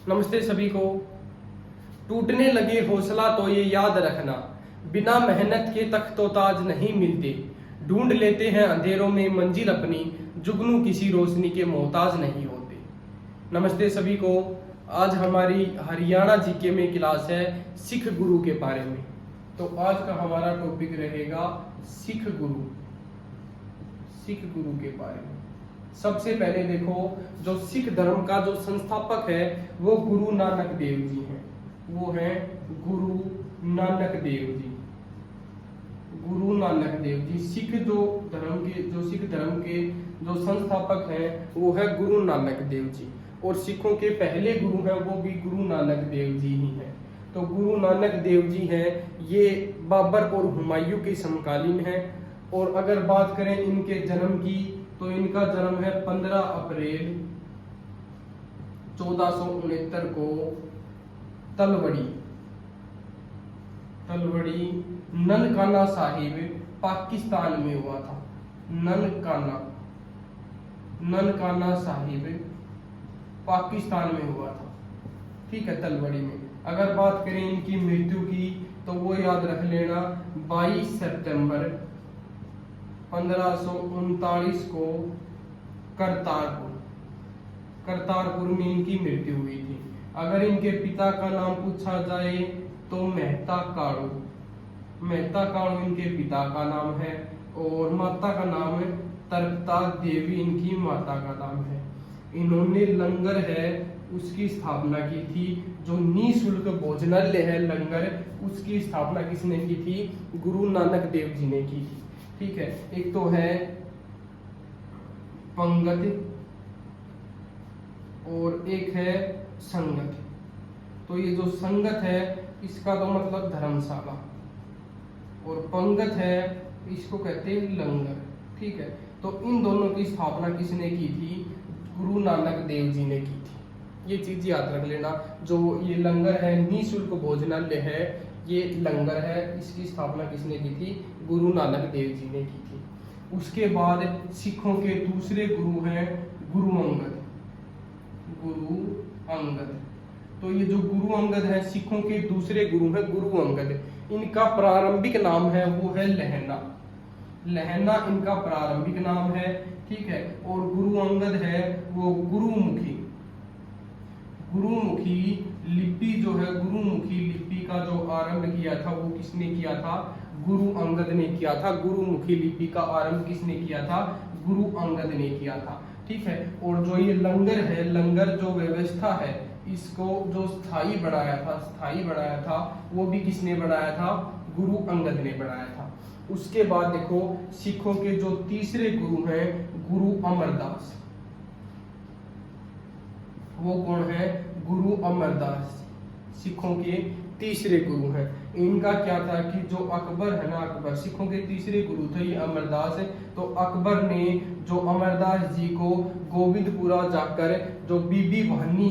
नमस्ते सभी को। टूटने लगे हौसला तो ये याद रखना, बिना मेहनत के तख्तोताज नहीं मिलते। ढूंढ लेते हैं अंधेरों में मंजिल अपनी, जुगनू किसी रोशनी के मोहताज नहीं होते। नमस्ते सभी को। आज हमारी हरियाणा जीके में क्लास है सिख गुरु के बारे में। तो आज का हमारा टॉपिक रहेगा सिख गुरु। सिख गुरु के बारे में सबसे पहले देखो, जो सिख धर्म का जो संस्थापक है वो गुरु नानक देव जी हैं। वो हैं गुरु नानक देव जी। गुरु नानक देव जी सिख सिख धर्म के जो संस्थापक हैं वो है गुरु नानक देव जी। और सिखों के पहले गुरु हैं वो भी गुरु नानक देव जी ही हैं। तो गुरु नानक देव जी हैं, ये बाबर और हुमायूं के समकालीन हैं। और अगर बात करें इनके जन्म की, तो इनका जन्म है 15 अप्रैल 1469 को तलवड़ी ननकाना साहिब पाकिस्तान में हुआ था। ननकाना साहिब पाकिस्तान में हुआ था, ठीक है, तलवड़ी में। अगर बात करें इनकी मृत्यु की, तो वो याद रख लेना 22 सितंबर 1539 को करतारपुर में इनकी मृत्यु हुई थी। अगर इनके पिता का नाम पूछा जाए तो मेहता काड़ू इनके पिता का नाम है। और माता का नाम है तरकता देवी, इनकी माता का नाम है। इन्होंने लंगर है उसकी स्थापना की थी। जो निःशुल्क भोजनालय है लंगर, उसकी स्थापना किसने की थी? गुरु नानक देव जी ने की थी, ठीक है। एक तो है पंगत और एक है संगत। तो ये जो संगत है इसका तो मतलब धर्मशाला, और पंगत है इसको कहते हैं लंगर, ठीक है। तो इन दोनों की स्थापना किसने की थी? गुरु नानक देव जी ने की थी। ये चीज याद रख लेना। जो ये लंगर है, निःशुल्क भोजनालय है, ये लंगर है, इसकी स्थापना किसने की थी? गुरु नानक देव जी ने की थी। उसके बाद सिखों के दूसरे गुरु हैं गुरु अंगद। तो ये जो गुरु अंगद है, सिखों के दूसरे गुरु हैं गुरु अंगद। इनका प्रारंभिक नाम है वो है लहना इनका प्रारंभिक नाम है, ठीक है। और गुरु अंगद है वो गुरुमुखी लिपि जो है, गुरुमुखी लिपि का जो आरंभ किया था वो किसने किया था? गुरु अंगद ने किया था। गुरुमुखी लिपि का आरंभ किसने किया था? गुरु अंगद ने किया था, ठीक है। और जो ये लंगर है, लंगर जो व्यवस्था है, इसको जो स्थायी बनाया था वो भी किसने बनाया था? गुरु अंगद ने बनाया था। उसके बाद देखो, सिखों के जो तीसरे गुरु हैं गुरु अमरदास। वो कौन है? गुरु अमरदास सिखों के तीसरे गुरु हैं। इनका क्या था कि जो अकबर है ना, अकबर सिखों के तीसरे गुरु थे ये अमरदास है। तो अकबर ने जो अमरदास जी को गोविंदपुरा जाकर जो बीबी भानी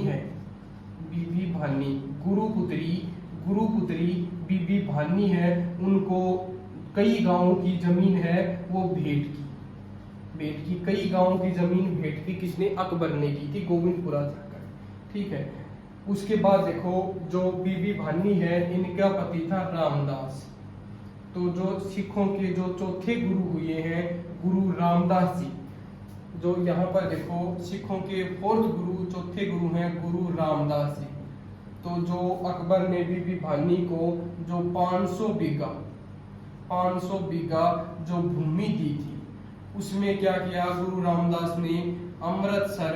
गुरुपुत्री बीबी भानी है, उनको कई गांवों की जमीन है वो भेंट की। कई गांवों की जमीन भेंट की किसने? अकबर ने की थी गोविंदपुरा जाकर, ठीक है। उसके बाद देखो, जो बीबी भानी है इनका पति था रामदास। तो जो सिखों के जो चौथे गुरु हुए हैं गुरु रामदास जी। जो यहाँ पर देखो, सिखों के फोर्थ गुरु, चौथे गुरु हैं गुरु रामदास जी। तो जो अकबर ने बीबी भानी को जो 500 बीघा जो भूमि दी थी, उसमें क्या किया? गुरु रामदास ने अमृतसर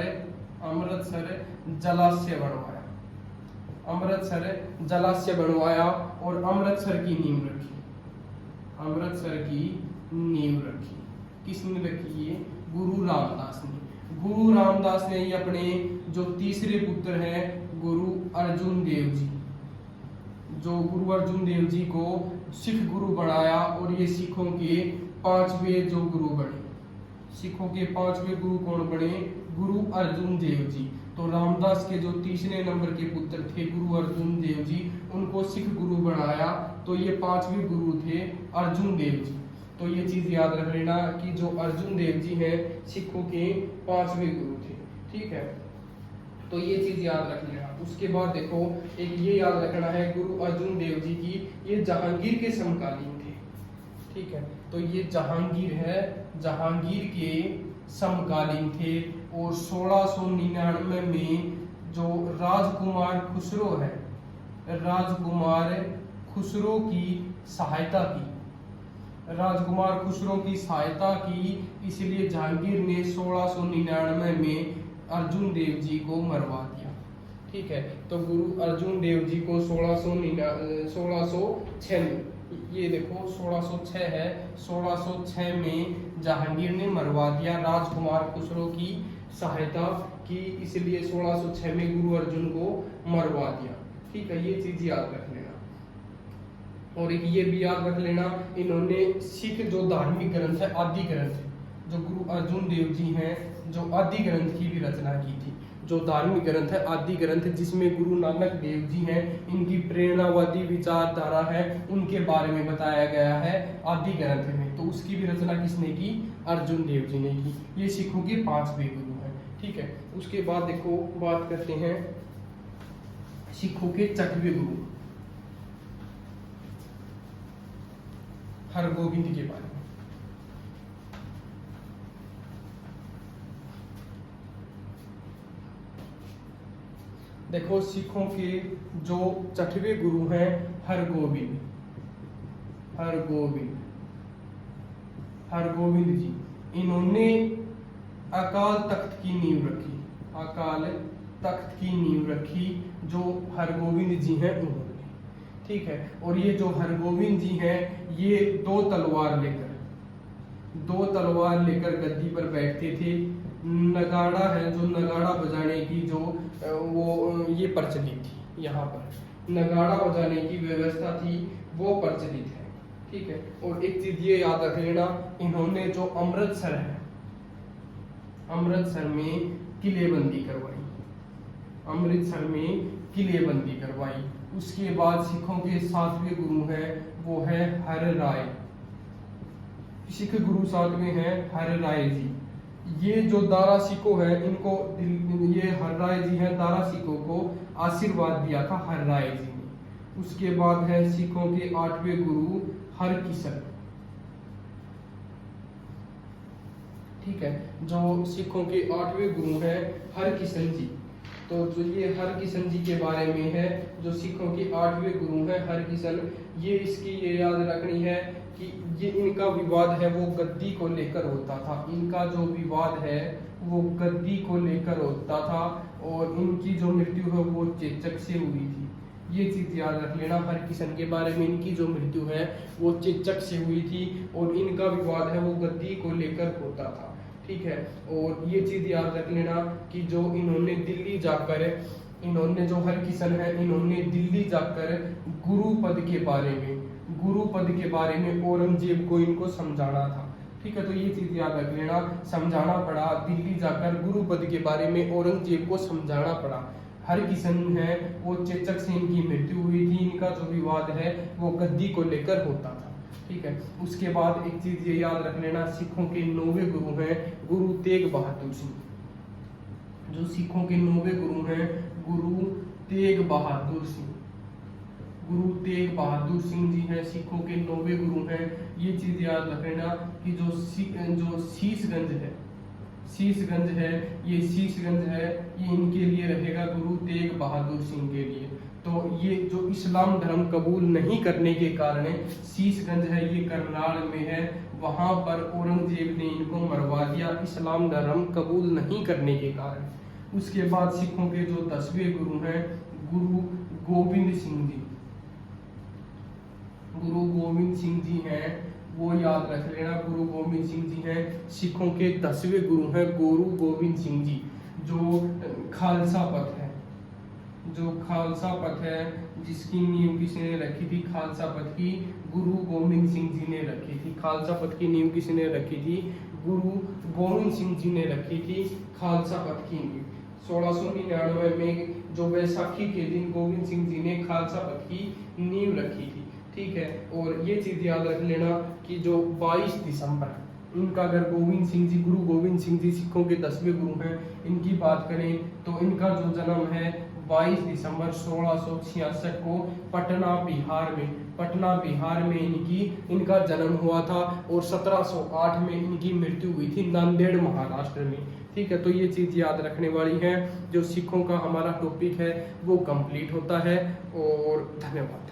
जलाशय बनवाया और अमृतसर की नींव रखी। किसने रखी? ये गुरु रामदास ने ही अपने जो तीसरे पुत्र हैं गुरु अर्जुन देव जी को सिख गुरु बनाया। और ये सिखों के पांचवें जो गुरु बने। सिखों के पांचवें गुरु कौन बने? गुरु अर्जुन देव जी। तो रामदास के जो तीसरे नंबर के पुत्र थे गुरु अर्जुन देव जी, उनको सिख गुरु बनाया। तो ये पांचवें गुरु थे अर्जुन देव जी। तो ये चीज याद रख लेना कि जो अर्जुन देव जी हैं सिखों के पांचवें गुरु थे, ठीक है। तो ये चीज याद रख लेना। उसके बाद देखो एक ये याद रखना है, गुरु अर्जुन देव जी की ये जहांगीर के समकालीन थे। ठीक है, तो ये जहांगीर है, जहांगीर के समकालीन थे। और 1699 में जो राजकुमार खुसरो है, राजकुमार खुसरो की सहायता की, राजकुमार खुसरो की सहायता की, इसलिए जहांगीर ने 1699 में अर्जुन देव जी को मरवा दिया। ठीक है, तो गुरु अर्जुन देव जी को 1606 में, ये देखो 1606 है, 1606 में जहांगीर ने मरवा दिया, राजकुमार खुसरो की सहायता की, इसलिए 1606 में गुरु अर्जुन को मरवा दिया। ठीक है, ये चीज याद रख लेना। और एक ये भी याद रख लेना, इन्होंने सिख जो धार्मिक ग्रंथ है आदि ग्रंथ, जो गुरु अर्जुन देव जी हैं, जो आदि ग्रंथ की भी रचना की थी। जो धार्मिक ग्रंथ है आदि ग्रंथ, जिसमें गुरु नानक देव जी हैं, इनकी प्रेरणावादी विचारधारा है, उनके बारे में बताया गया है आदि ग्रंथ में। तो उसकी भी रचना किसने की? अर्जुन देव जी ने की। ये सिखों के 5वें गुरु हैं। ठीक है, उसके बाद देखो बात करते हैं सिखों के 6वें गुरु हरगोविंद के बारे में। देखो सिखों के जो 6वें गुरु हैं हरगोविंद, हरगोविंद, हरगोविंद जी, इन्होंने अकाल तख्त की नींव रखी, अकाल तख्त की नींव रखी, जो हरगोविंद जी हैं उन्होंने। ठीक है, और ये जो हरगोविंद जी हैं, ये 2 तलवार लेकर गद्दी पर बैठते थे। नगाड़ा है, जो नगाड़ा बजाने की जो वो ये प्रचलित थी, यहाँ पर नगाड़ा बजाने की व्यवस्था थी, वो प्रचलित है। ठीक है, और एक चीज ये याद रख लेना, इन्होंने जो अमृतसर है, अमृतसर में किलेबंदी करवाई, अमृतसर में किलेबंदी करवाई। उसके बाद सिखों के 7वें गुरु हैं, वो है हर राय। सिख गुरु 7वें हैं हर राय जी। ये जो दारा सिखों है, इनको ये हर राय जी हैं, दारा सिखों को आशीर्वाद दिया था हर राय जी ने। उसके बाद है सिखों के 8वें गुरु हरकिशन। ठीक है, जो सिखों के 8वें गुरु हैं हरकिशन जी। तो जो ये हरकिशन जी के बारे में है, जो सिखों के 8वें गुरु हैं हरकिशन, ये इसकी ये याद रखनी है कि ये इनका विवाद है वो गद्दी को लेकर होता था। इनका जो विवाद है वो गद्दी को लेकर होता था, और इनकी जो मृत्यु है वो चेचक से हुई थी। ये चीज याद रख लेना, हरकिशन के बारे में, इनकी जो मृत्यु है वो चेचक से हुई थी, और इनका विवाद है वो गद्दी को लेकर होता था। ठीक है, और ये चीज याद रख लेना कि जो इन्होंने दिल्ली जाकर, इन्होंने जो हरकिशन है, इन्होंने दिल्ली जाकर गुरु पद के बारे में औरंगजेब को इनको समझाना था। ठीक है, तो ये चीज याद रख लेना, समझाना पड़ा, दिल्ली जाकर गुरु पद के बारे में औरंगजेब को समझाना पड़ा। हरकिशन है वो चेचक से इनकी मृत्यु हुई थी, इनका जो विवाद है वो गद्दी को लेकर होता था। ठीक है, उसके बाद एक चीज ये याद रख लेना, सिखों के 9वें गुरु हैं गुरु तेग बहादुर सिंह। जो सिखों के 9वें गुरु हैं गुरु तेग बहादुर सिंह, गुरु तेग बहादुर सिंह जी हैं, सिखों के 9वें गुरु हैं। ये चीज याद रखना कि जो शीशगंज है, शीशगंज है, ये शीशगंज है, ये इनके लिए रहेगा गुरु तेग बहादुर सिंह के लिए। तो ये जो इस्लाम धर्म कबूल नहीं करने के कारण शीशगंज है, ये करनाल में है, वहां पर औरंगजेब ने इनको मरवा दिया इस्लाम धर्म कबूल नहीं करने के कारण। उसके बाद सिखों के जो 10वें गुरु हैं गुरु गोविंद सिंह जी, गुरु गोविंद सिंह जी हैं, वो याद रख लेना, गुरु गोविंद सिंह जी हैं, सिखों के 10वें गुरु हैं गुरु गोविंद सिंह जी। जो खालसा पथ है, जो खालसा पथ है, जिसकी नींव किसने रखी थी, खालसा पथ की गुरु गोविंद सिंह जी ने रखी थी। खालसा पथ की नींव किसने रखी थी, गुरु गोविंद सिंह जी ने रखी थी खालसा पथ की नींव। 1699 में जो बैसाखी के दिन गोविंद सिंह जी ने खालसा पथ की नींव रखी थी। ठीक है, और ये चीज याद रख लेना कि जो 22 दिसंबर इनका अगर गोविंद सिंह जी, गुरु गोविंद सिंह जी सिखों के 10वें गुरु हैं, इनकी बात करें तो इनका जो जन्म है 22 दिसंबर 1666 को पटना बिहार में इनका जन्म हुआ था, और 1708 में इनकी मृत्यु हुई थी नांदेड़ महाराष्ट्र में। ठीक है, तो ये चीज़ याद रखने वाली है। जो सिखों का हमारा टॉपिक है वो कंप्लीट होता है, और धन्यवाद।